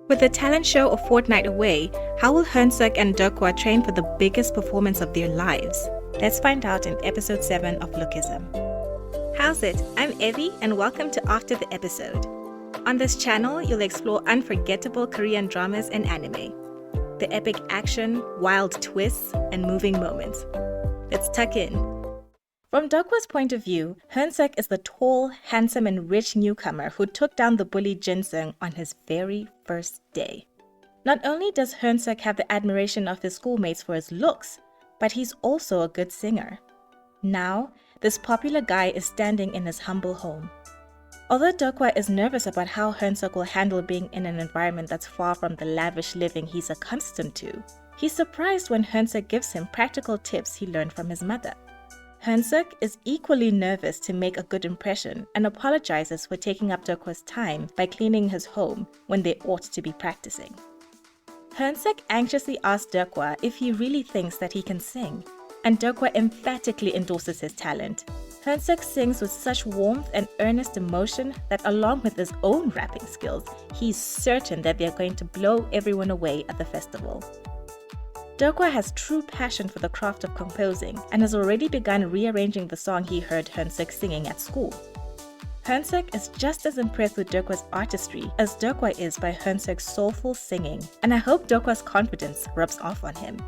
With the talent show a fortnight away, how will Hyeong-seok and Deok-hwa train for the biggest performance of their lives? Let's find out in episode 7 of Lookism. How's it? I'm Evie and welcome to After the Episode. On this channel, you'll explore unforgettable Korean dramas and anime. The epic action, wild twists, and moving moments. Let's tuck in. From Deok-hwa's point of view, Hyeong-seok is the tall, handsome, and rich newcomer who took down the bully Jin-sung on his very first day. Not only does Hyeong-seok have the admiration of his schoolmates for his looks, but he's also a good singer. Now, this popular guy is standing in his humble home. Although Deok-hwa is nervous about how Hyeong-seok will handle being in an environment that's far from the lavish living he's accustomed to, he's surprised when Hyeong-seok gives him practical tips he learned from his mother. Hyeong-seok is equally nervous to make a good impression and apologizes for taking up Deok-hwa's time by cleaning his home when they ought to be practicing. Hyeong-seok anxiously asks Deok-hwa if he really thinks that he can sing, and Deok-hwa emphatically endorses his talent. Hyeong-seok sings with such warmth and earnest emotion that along with his own rapping skills, he's certain that they're going to blow everyone away at the festival. Deok-hwa has true passion for the craft of composing and has already begun rearranging the song he heard Hyeong-seok singing at school. Hyeong-seok is just as impressed with Deok-hwa's artistry as Deok-hwa is by Hyeong-seok's soulful singing, and I hope Deok-hwa's confidence rubs off on him.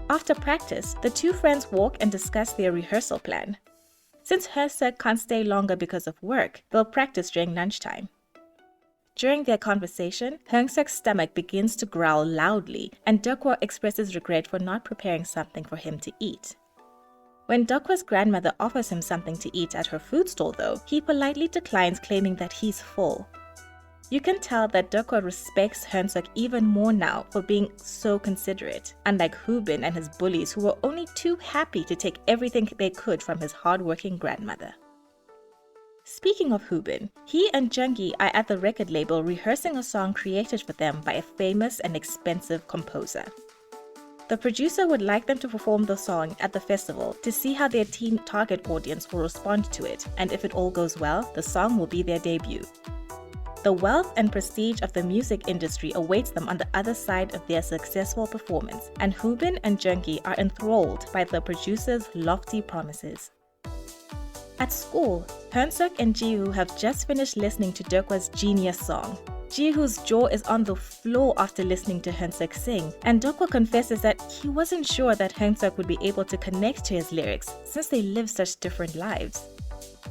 After practice, the two friends walk and discuss their rehearsal plan. Since Hyeong-seok can't stay longer because of work, they'll practice during lunchtime. During their conversation, Hyeong-seok's stomach begins to growl loudly, and Deok-hwa expresses regret for not preparing something for him to eat. When Deok-hwa's grandmother offers him something to eat at her food stall though, he politely declines, claiming that he's full. You can tell that Deok-hwa respects Hyeong-seok even more now for being so considerate, unlike Hoobin and his bullies who were only too happy to take everything they could from his hardworking grandmother. Speaking of Hoobin, he and Junggi are at the record label rehearsing a song created for them by a famous and expensive composer. The producer would like them to perform the song at the festival to see how their teen target audience will respond to it, and if it all goes well, the song will be their debut. The wealth and prestige of the music industry awaits them on the other side of their successful performance, and Hoobin and Junggi are enthralled by the producer's lofty promises. At school, Hyeong-seok and Ji-hoo have just finished listening to Deok-hwa's genius song. Ji-hoo's jaw is on the floor after listening to Hyeong-seok sing, and Deok-hwa confesses that he wasn't sure that Hyeong-seok would be able to connect to his lyrics since they live such different lives.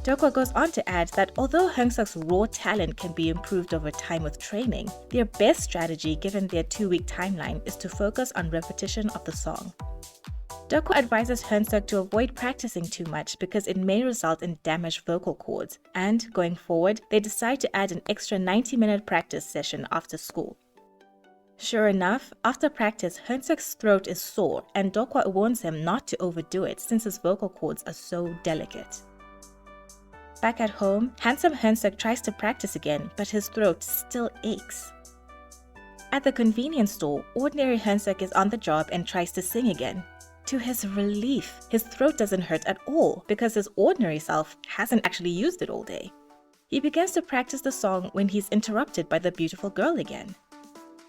Deok-hwa goes on to add that although Hyeong-seok's raw talent can be improved over time with training, their best strategy given their 2-week timeline is to focus on repetition of the song. Deok-hwa advises Hyeong-seok to avoid practicing too much because it may result in damaged vocal cords, and going forward, they decide to add an extra 90-minute practice session after school. Sure enough, after practice, Hyeong-seok's throat is sore, and Deok-hwa warns him not to overdo it since his vocal cords are so delicate. Back at home, handsome Hyeong-seok tries to practice again, but his throat still aches. At the convenience store, ordinary Hyeong-seok is on the job and tries to sing again. To his relief, his throat doesn't hurt at all because his ordinary self hasn't actually used it all day. He begins to practice the song when he's interrupted by the beautiful girl again.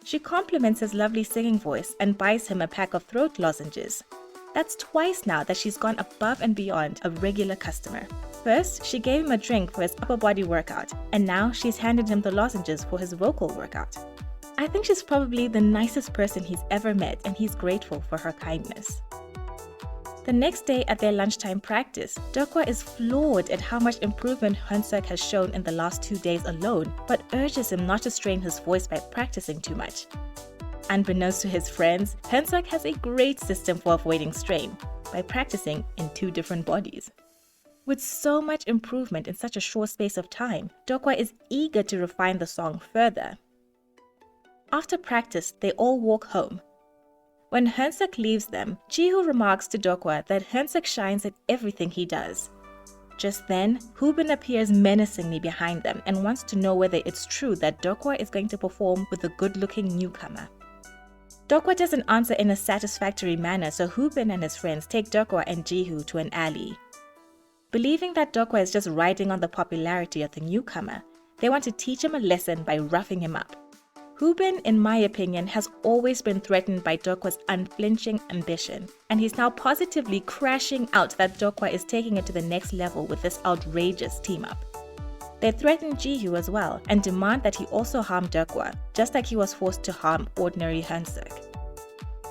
She compliments his lovely singing voice and buys him a pack of throat lozenges. That's twice now that she's gone above and beyond a regular customer. First, she gave him a drink for his upper body workout, and now she's handed him the lozenges for his vocal workout. I think she's probably the nicest person he's ever met, and he's grateful for her kindness. The next day at their lunchtime practice, Deok-hwa is floored at how much improvement Hyeong-seok has shown in the last 2 days alone, but urges him not to strain his voice by practicing too much. Unbeknownst to his friends, Hyeong-seok has a great system for avoiding strain, by practicing in 2 different bodies. With so much improvement in such a short space of time, Deok-hwa is eager to refine the song further. After practice, they all walk home. When Hyeong-seok leaves them, Ji-hoo remarks to Deok-hwa that Hyeong-seok shines at everything he does. Just then, Hoobin appears menacingly behind them and wants to know whether it's true that Deok-hwa is going to perform with the good-looking newcomer. Deok-hwa doesn't answer in a satisfactory manner, so Hoobin and his friends take Deok-hwa and Ji-hoo to an alley. Believing that Deok-hwa is just riding on the popularity of the newcomer, they want to teach him a lesson by roughing him up. Hoobin, in my opinion, has always been threatened by Deok-hwa's unflinching ambition, and he's now positively crashing out that Deok-hwa is taking it to the next level with this outrageous team-up. They threaten Ji-hoo as well and demand that he also harm Deok-hwa, just like he was forced to harm ordinary Hyeong-seok.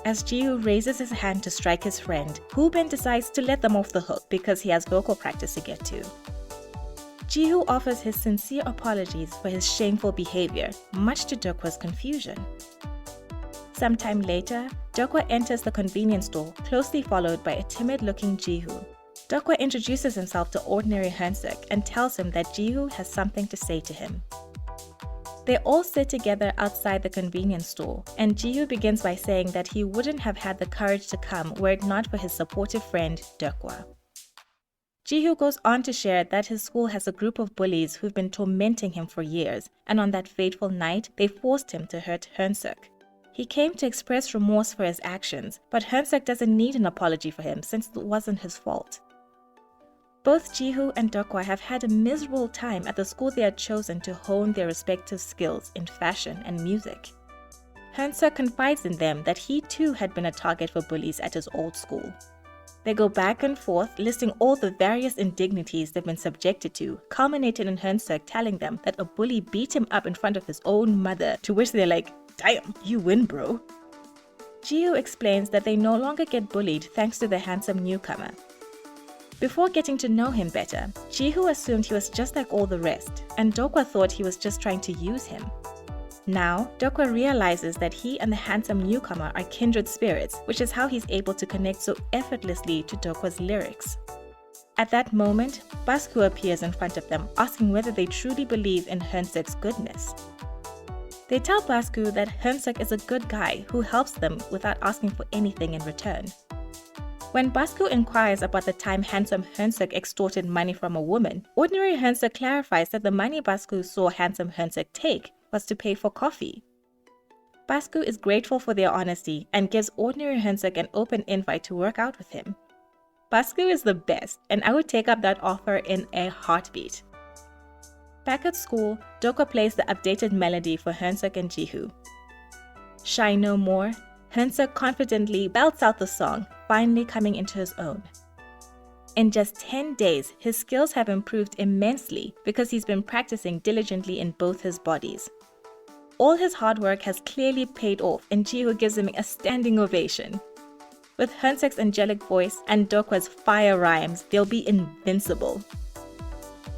As Ji-hoo raises his hand to strike his friend, Hoobin decides to let them off the hook because he has vocal practice to get to. Ji-hoo offers his sincere apologies for his shameful behavior, much to Deok-hwa's confusion. Sometime later, Deok-hwa enters the convenience store, closely followed by a timid-looking Ji-hoo. Deok-hwa introduces himself to ordinary Hyeong-seok and tells him that Ji-hoo has something to say to him. They all sit together outside the convenience store, and Ji-hoo begins by saying that he wouldn't have had the courage to come were it not for his supportive friend, Deok-hwa. Ji-hoo goes on to share that his school has a group of bullies who've been tormenting him for years, and on that fateful night, they forced him to hurt Hyeong-seok. He came to express remorse for his actions, but Hyeong-seok doesn't need an apology for him since it wasn't his fault. Both Ji-hoo and Deok-hwa have had a miserable time at the school they had chosen to hone their respective skills in fashion and music. Hyeong-seok confides in them that he too had been a target for bullies at his old school. They go back and forth, listing all the various indignities they've been subjected to, culminating in Hyeong-seok telling them that a bully beat him up in front of his own mother, to which they're like, "Damn, you win, bro." Ji-hoo explains that they no longer get bullied thanks to the handsome newcomer. Before getting to know him better, Ji-hoo assumed he was just like all the rest, and Deok-hwa thought he was just trying to use him. Now, Deok-hwa realizes that he and the handsome newcomer are kindred spirits, which is how he's able to connect so effortlessly to Deok-hwa's lyrics. At that moment, Basku appears in front of them, asking whether they truly believe in Hyeong-seok's goodness. They tell Basku that Hyeong-seok is a good guy who helps them without asking for anything in return. When Basku inquires about the time handsome Hyeong-seok extorted money from a woman, ordinary Hyeong-seok clarifies that the money Basku saw handsome Hyeong-seok take was to pay for coffee. Basku is grateful for their honesty and gives ordinary Hyeong-seok an open invite to work out with him. Basku is the best, and I would take up that offer in a heartbeat. Back at school, Deok-hwa plays the updated melody for Hyeong-seok and Ji-hoo. Shy no more, Hyeong-seok confidently belts out the song, finally coming into his own. In just 10 days, his skills have improved immensely because he's been practicing diligently in both his bodies. All his hard work has clearly paid off, and Ji-hoo gives him a standing ovation. With Hyeong-seok's angelic voice and Deok-hwa's fire rhymes, they'll be invincible.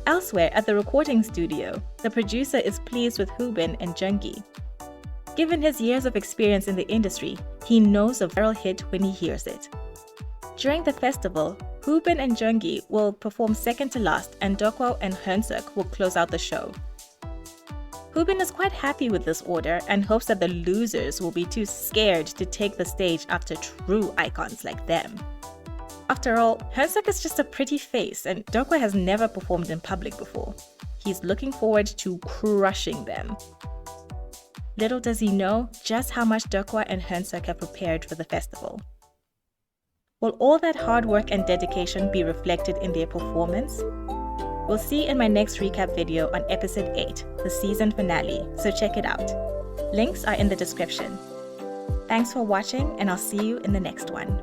Elsewhere at the recording studio, the producer is pleased with Hoobin and Jeongi. Given his years of experience in the industry, he knows a viral hit when he hears it. During the festival, Hoobin and Jeongi will perform second to last, and Deok-hwa and Hyeong-seok will close out the show. Hoobin is quite happy with this order and hopes that the losers will be too scared to take the stage after true icons like them. After all, Hyeong-seok is just a pretty face, and Deok-hwa has never performed in public before. He's looking forward to crushing them. Little does he know just how much Deok-hwa and Hyeong-seok have prepared for the festival. Will all that hard work and dedication be reflected in their performance? We'll see in my next recap video on episode 8, the season finale, so check it out. Links are in the description. Thanks for watching, and I'll see you in the next one.